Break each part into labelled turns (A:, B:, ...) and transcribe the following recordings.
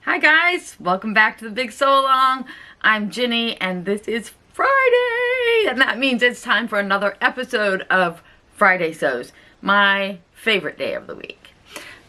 A: Hi guys, welcome back to the Big Sew Along. I'm Ginny and this is Friday, and that means it's time for another episode of Friday Sews, my favorite day of the week.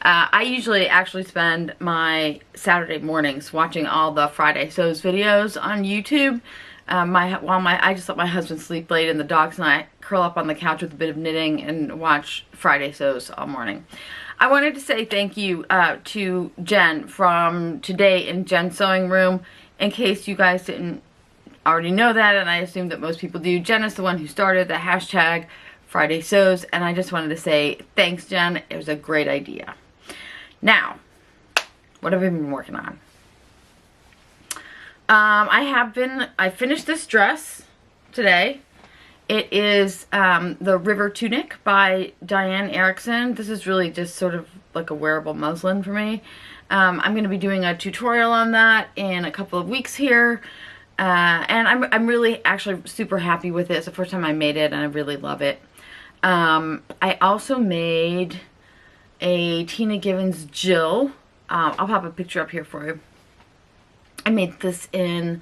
A: I usually actually spend my Saturday mornings watching all the Friday Sews videos on YouTube. I just let my husband sleep late and the dogs and I curl up on the couch with a bit of knitting and watch Friday Sews all morning. I wanted to say thank you to Jen from Today in Jen's Sewing Room. In case you guys didn't already know that, and I assume that most people do, Jen is the one who started the hashtag Friday Sews, and I just wanted to say thanks, Jen. It was a great idea. Now, what have I been working on? I finished this dress today. It is the River Tunic by Diane Erickson. This is really just sort of like a wearable muslin for me. I'm going to be doing a tutorial on that in a couple of weeks here. And I'm really actually super happy with it. It's the first time I made it and I really love it. I also made a Tina Givens Jill. I'll pop a picture up here for you. I made this in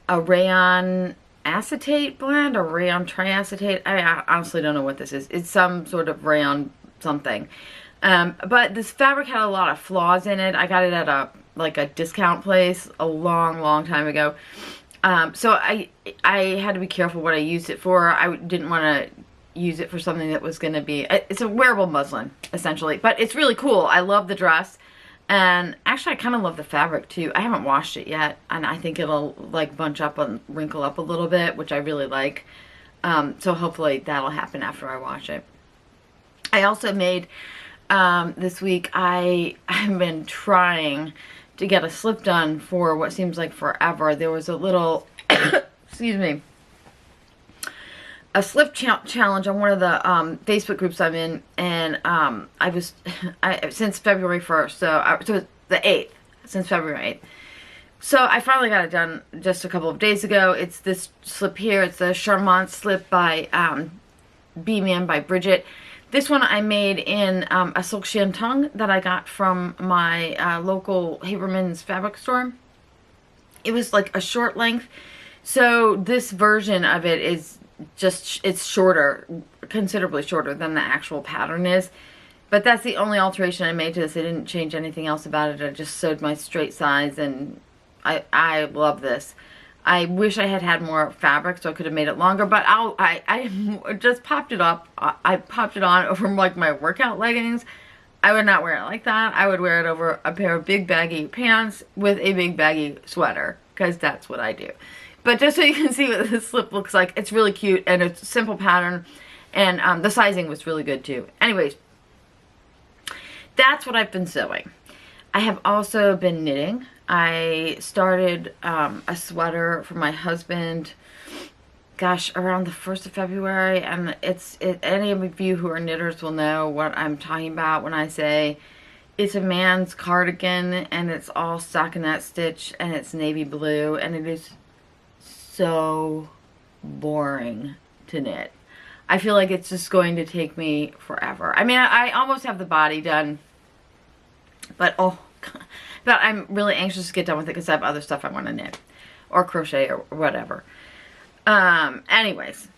A: a rayon acetate blend or rayon triacetate. I honestly don't know what this is. It's some sort of rayon something. But this fabric had a lot of flaws in it. I got it at a discount place a long time ago. So I had to be careful what I used it for. I didn't want to use it for something that was going to be, it's a wearable muslin essentially, but it's really cool. I love the dress. And actually, I kind of love the fabric, too. I haven't washed it yet, and I think it'll, like, bunch up and wrinkle up a little bit, which I really like. So hopefully that'll happen after I wash it. I also made, this week, I've been trying to get a slip done for what seems like forever. There was a little, excuse me, a slip challenge on one of the Facebook groups I'm in, and since February 1st, so it's the 8th, since February 8th. So I finally got it done just a couple of days ago. It's this slip here. It's the Charmant slip by Bmann by Bridget. This one I made in a silk shantung that I got from my local Haberman's fabric store. It was like a short length, so this version of it is it's shorter, considerably shorter than the actual pattern is. But that's the only alteration I made to this. I didn't change anything else about it. I just sewed my straight size, and I love this. I wish I had had more fabric so I could have made it longer, but I just popped it up. I popped it on over like my workout leggings. I would not wear it like that. I would wear it over a pair of big baggy pants with a big baggy sweater, because that's what I do. But just so you can see what this slip looks like, it's really cute, and it's a simple pattern, and the sizing was really good too. Anyways, that's what I've been sewing. I have also been knitting. I started a sweater for my husband, gosh, around the 1st of February, and any of you who are knitters will know what I'm talking about when I say it's a man's cardigan, and it's all stockinette stitch, and it's navy blue, and it is so boring to knit. I feel like it's just going to take me forever. I mean, I almost have the body done, but but I'm really anxious to get done with it because I have other stuff I want to knit or crochet or whatever. Anyways,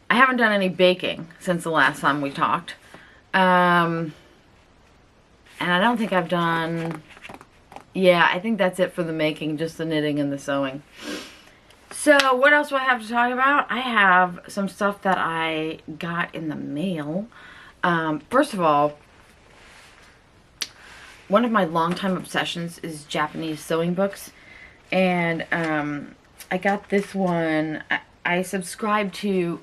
A: I haven't done any baking since the last time we talked. And I don't think I've done, yeah, I think that's it for the making, just the knitting and the sewing. So what else do I have to talk about? I have some stuff that I got in the mail. First of all, one of my longtime obsessions is Japanese sewing books. And I got this one. I subscribe to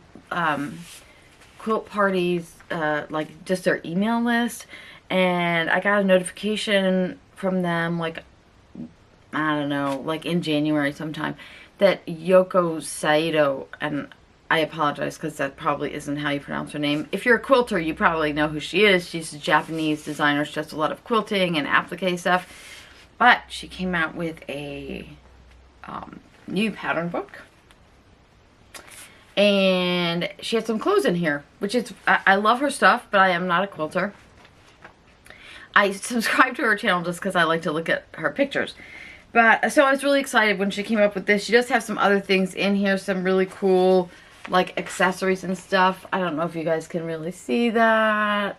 A: Quilt Party's, like just their email list. And I got a notification from them, like, I don't know, like in January sometime, that Yoko Saito, and I apologize because that probably isn't how you pronounce her name. If you're a quilter, you probably know who she is. She's a Japanese designer. She does a lot of quilting and applique stuff. But she came out with a new pattern book. And she had some clothes in here, which is, I love her stuff, but I am not a quilter. I subscribe to her channel just because I like to look at her pictures. But, so I was really excited when she came up with this. She does have some other things in here, some really cool, like, accessories and stuff. I don't know if you guys can really see that.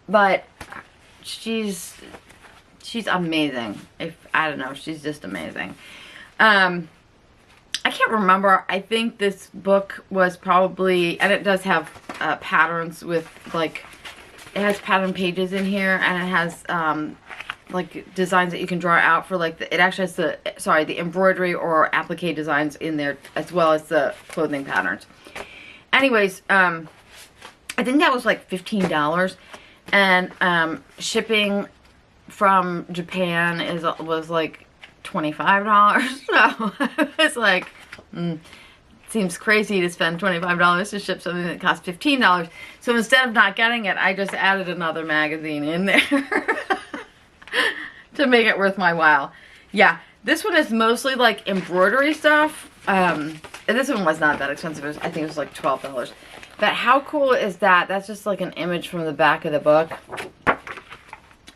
A: But she's amazing. I don't know, she's just amazing. I can't remember. I think this book was probably, and it does have patterns with, like, it has pattern pages in here, and it has like designs that you can draw out for, like, it actually has the embroidery or applique designs in there, as well as the clothing patterns. Anyways, I think that was like $15, and shipping from Japan was like $25. So it's like, seems crazy to spend $25 to ship something that costs $15. So instead of not getting it, I just added another magazine in there to make it worth my while. Yeah, this one is mostly like embroidery stuff. And this one was not that expensive. I think it was like $12. But how cool is that? That's just like an image from the back of the book.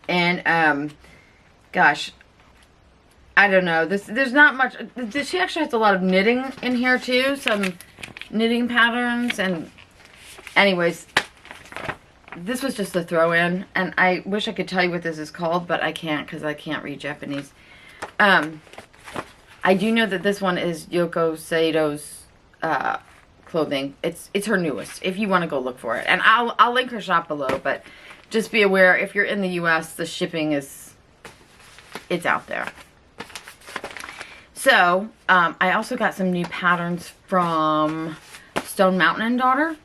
A: And gosh, I don't know. There's not much. She actually has a lot of knitting in here too. Some knitting patterns. And anyways, this was just a throw-in. And I wish I could tell you what this is called, but I can't because I can't read Japanese. I do know that this one is Yoko Saito's clothing. It's her newest, if you want to go look for it. And I'll link her shop below, but just be aware, if you're in the US, the shipping it's out there. So, I also got some new patterns from Stone Mountain & Daughter.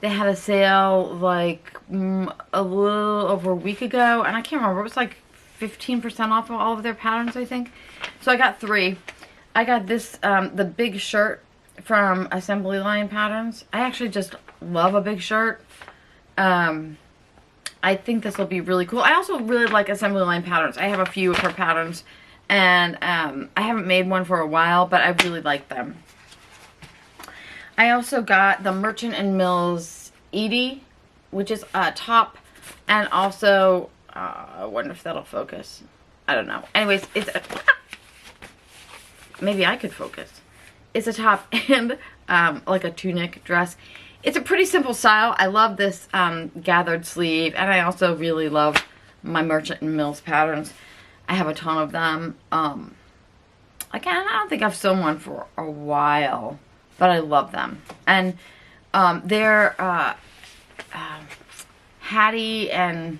A: They had a sale like a little over a week ago, and I can't remember, it was like 15% off of all of their patterns, I think. So I got 3. I got this, the big shirt from Assembly Line Patterns. I actually just love a big shirt. I think this will be really cool. I also really like Assembly Line Patterns. I have a few of her patterns, and I haven't made one for a while, but I really like them. I also got the Merchant & Mills Edie, which is a top, and also, I wonder if that'll focus. I don't know. Anyways, it's a, maybe I could focus. It's a top and like a tunic dress. It's a pretty simple style. I love this gathered sleeve, and I also really love my Merchant & Mills patterns. I have a ton of them. Again, I don't think I've sewn one for a while, but I love them. And they're Hattie and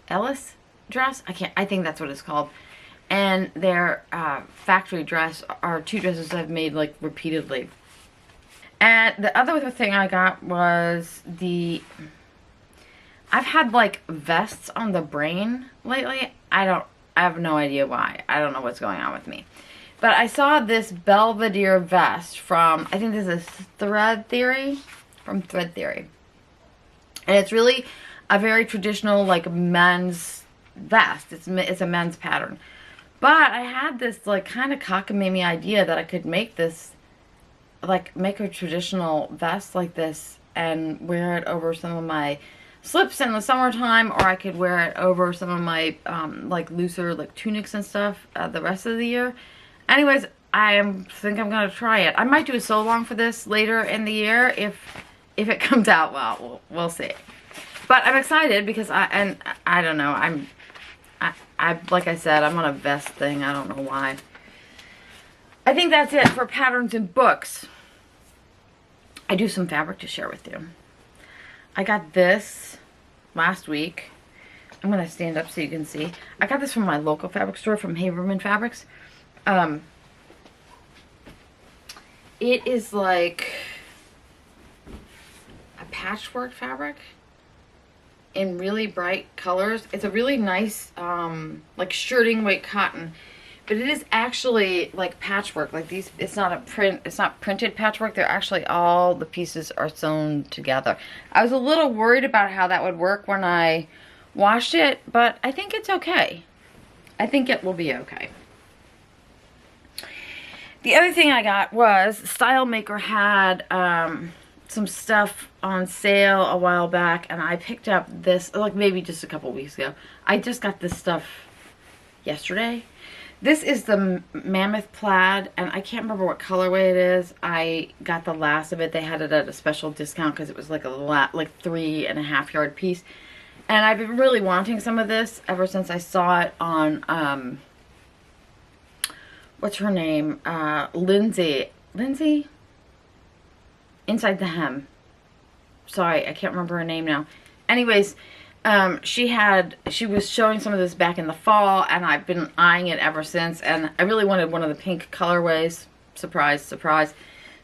A: Ellis dress. I think that's what it's called. And their factory dress are 2 dresses I've made like repeatedly. And the other thing I got was I've had like vests on the brain lately. I have no idea why. I don't know what's going on with me. But I saw this Belvedere vest from, I think this is Thread Theory, from Thread Theory. And it's really a very traditional like men's vest. It's a men's pattern. But I had this like kind of cockamamie idea that I could make this, like make a traditional vest like this and wear it over some of my slips in the summertime, or I could wear it over some of my like looser like tunics and stuff the rest of the year. Anyways, I think I'm gonna try it. I might do a sew along for this later in the year if it comes out well. We'll see. But I'm excited because I don't know, I like I said, I'm on a vest thing. I don't know why. I think that's it for patterns and books. I do some fabric to share with you. I got this last week. I'm going to stand up so you can see. I got this from my local fabric store, from Haberman Fabrics. It is like a patchwork fabric in really bright colors. It's a really nice like shirting weight cotton, but it is actually like patchwork. Like these, it's not printed patchwork. They're actually, all the pieces are sewn together. I was a little worried about how that would work when I washed it, but I think it's okay. I think it will be okay. The other thing I got was Style Maker had some stuff on sale a while back, and I picked up this, like maybe just a couple weeks ago. I just got this stuff yesterday. This is the Mammoth Plaid, and I can't remember what colorway it is. I got the last of it. They had it at a special discount because it was like a 3.5 yard piece. And I've been really wanting some of this ever since I saw it on, what's her name? Lindsay? Inside the Hem. Sorry, I can't remember her name now. Anyways, she was showing some of this back in the fall, and I've been eyeing it ever since, and I really wanted one of the pink colorways. Surprise, surprise.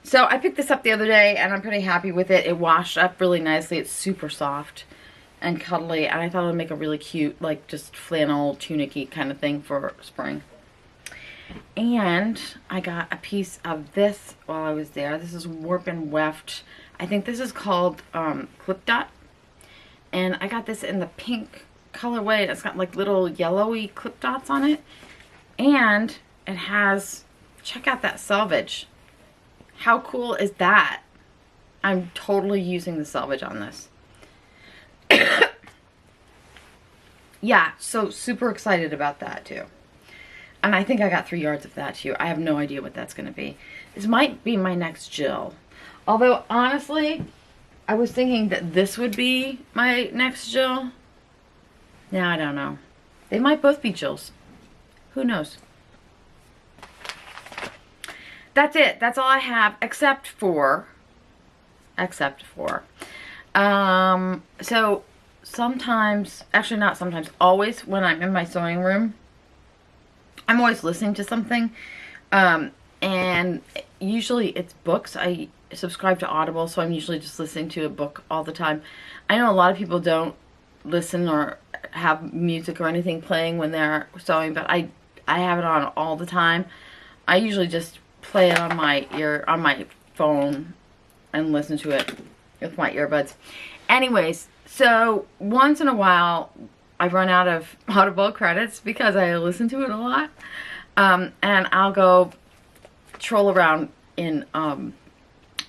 A: So I picked this up the other day, and I'm pretty happy with it. It washed up really nicely. It's super soft and cuddly, and I thought it would make a really cute, like, just flannel, tunic-y kind of thing for spring. And I got a piece of this while I was there. This is Warp and Weft. I think this is called Clip Dot. And I got this in the pink colorway. It's got like little yellowy clip dots on it. And it has, check out that selvage. How cool is that? I'm totally using the selvage on this. Yeah, so super excited about that too. And I think I got 3 yards of that too. I have no idea what that's going to be. This might be my next Jill. Although, honestly, I was thinking that this would be my next Jill. Now I don't know. They might both be Jills. Who knows? That's it. That's all I have, except for, so sometimes, actually not sometimes, always when I'm in my sewing room, I'm always listening to something, and usually it's books. I subscribe to Audible, so I'm usually just listening to a book all the time. I know a lot of people don't listen or have music or anything playing when they're sewing, but I have it on all the time. I usually just play it on my phone and listen to it with my earbuds. Anyways, so once in a while I run out of Audible credits because I listen to it a lot, and I'll go troll around in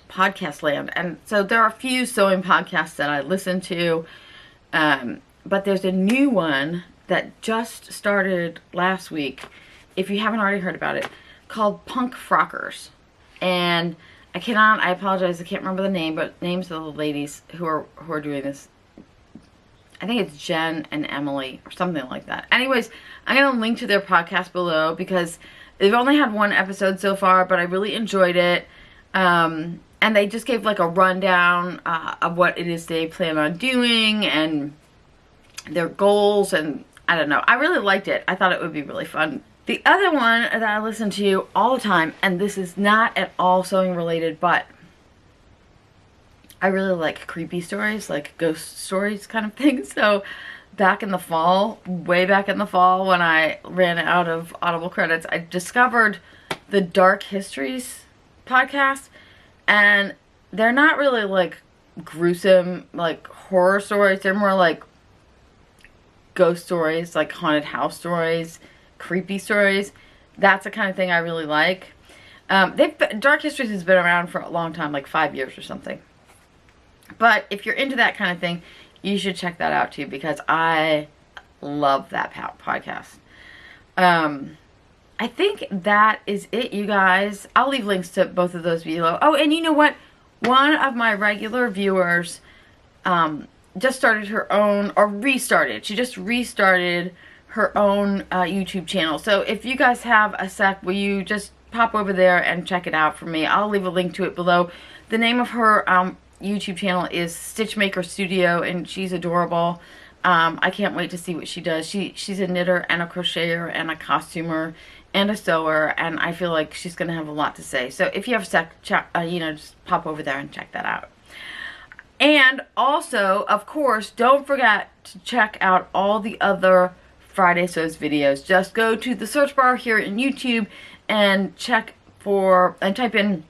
A: podcast land. And so there are a few sewing podcasts that I listen to, but there's a new one that just started last week, if you haven't already heard about it, called Punk Frockers. And I apologize, I can't remember the name, but names of the ladies who are doing this. I think it's Jen and Emily or something like that. Anyways, I'm going to link to their podcast below because they've only had one episode so far, but I really enjoyed it. And they just gave like a rundown of what it is they plan on doing and their goals, and I don't know. I really liked it. I thought it would be really fun. The other one that I listen to all the time, and this is not at all sewing related, but I really like creepy stories, like ghost stories kind of thing. So back in the fall, way back in the fall, when I ran out of Audible credits, I discovered the Dark Histories podcast. And they're not really like gruesome, like horror stories. They're more like ghost stories, like haunted house stories, creepy stories. That's the kind of thing I really like. Dark Histories has been around for a long time, like 5 years or something. But if you're into that kind of thing, you should check that out too, because I love that podcast. I think that is it, you guys. I'll leave links to both of those below. Oh, and you know what? One of my regular viewers just started her own, or restarted. She just restarted her own YouTube channel. So if you guys have a sec, will you just pop over there and check it out for me? I'll leave a link to it below. The name of her YouTube channel is Stitchmakersstudio, and she's adorable. I can't wait to see what she does. She's a knitter and a crocheter and a costumer and a sewer, and I feel like she's going to have a lot to say. So if you have a sec, just pop over there and check that out. And also, of course, don't forget to check out all the other Friday Sews videos. Just go to the search bar here in YouTube and type in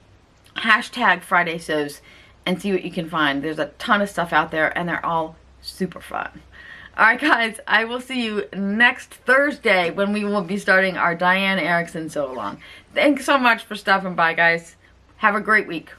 A: hashtag Friday Sews and see what you can find. There's a ton of stuff out there, and they're all super fun. Alright guys, I will see you next Thursday when we will be starting our Diane Erickson sew along. Thanks so much for stopping by, guys. Have a great week.